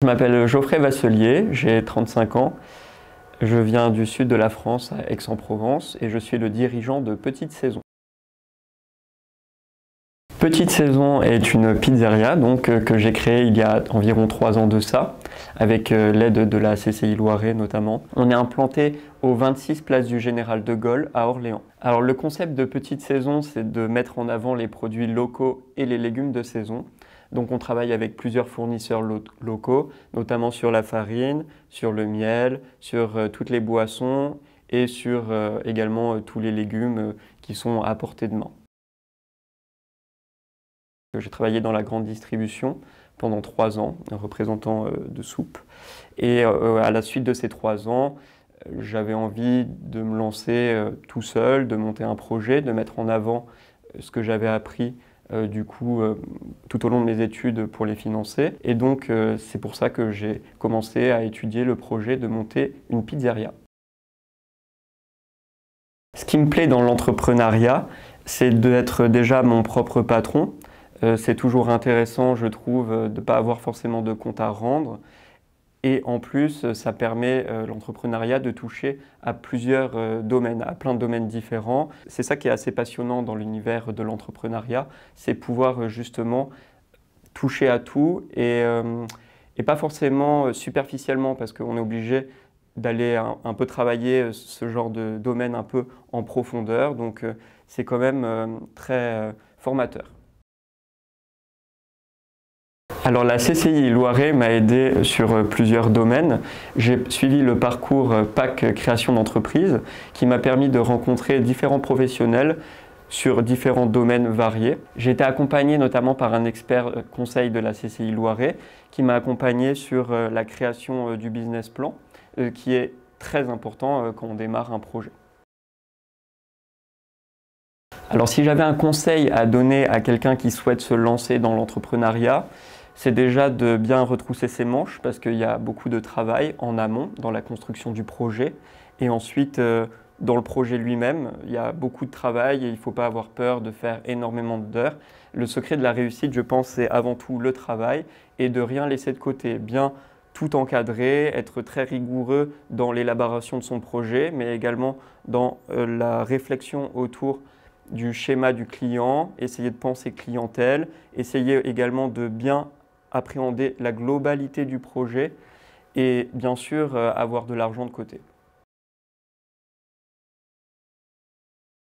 Je m'appelle Geoffrey Vasselier, j'ai 35 ans. Je viens du sud de la France, à Aix-en-Provence, et je suis le dirigeant de Petite Saison. Petite Saison est une pizzeria que j'ai créée il y a environ 3 ans de ça, avec l'aide de la CCI Loiret notamment. On est implanté au 26 place du Général de Gaulle à Orléans. Alors le concept de Petite Saison, c'est de mettre en avant les produits locaux et les légumes de saison. Donc on travaille avec plusieurs fournisseurs locaux, notamment sur la farine, sur le miel, sur toutes les boissons et sur également tous les légumes qui sont à portée de main. J'ai travaillé dans la grande distribution pendant 3 ans, représentant de soupe. Et à la suite de ces 3 ans, j'avais envie de me lancer tout seul, de monter un projet, de mettre en avant ce que j'avais appris tout au long de mes études pour les financer. Et donc c'est pour ça que j'ai commencé à étudier le projet de monter une pizzeria. Ce qui me plaît dans l'entrepreneuriat, c'est d'être déjà mon propre patron. C'est toujours intéressant, je trouve, de ne pas avoir forcément de compte à rendre. Et en plus, ça permet l'entrepreneuriat de toucher à plusieurs domaines, à plein de domaines différents. C'est ça qui est assez passionnant dans l'univers de l'entrepreneuriat, c'est pouvoir justement toucher à tout et pas forcément superficiellement, parce qu'on est obligé d'aller un peu travailler ce genre de domaine un peu en profondeur. Donc c'est quand même très formateur. Alors la CCI Loiret m'a aidé sur plusieurs domaines. J'ai suivi le parcours PAC Création d'entreprise qui m'a permis de rencontrer différents professionnels sur différents domaines variés. J'ai été accompagné notamment par un expert conseil de la CCI Loiret qui m'a accompagné sur la création du business plan qui est très important quand on démarre un projet. Alors si j'avais un conseil à donner à quelqu'un qui souhaite se lancer dans l'entrepreneuriat, c'est déjà de bien retrousser ses manches parce qu'il y a beaucoup de travail en amont dans la construction du projet. Et ensuite, dans le projet lui-même, il y a beaucoup de travail et il ne faut pas avoir peur de faire énormément d'heures. Le secret de la réussite, je pense, c'est avant tout le travail et de rien laisser de côté. Bien tout encadrer, être très rigoureux dans l'élaboration de son projet, mais également dans la réflexion autour du schéma du client, essayer de penser clientèle, essayer également de bien appréhender la globalité du projet et bien sûr avoir de l'argent de côté.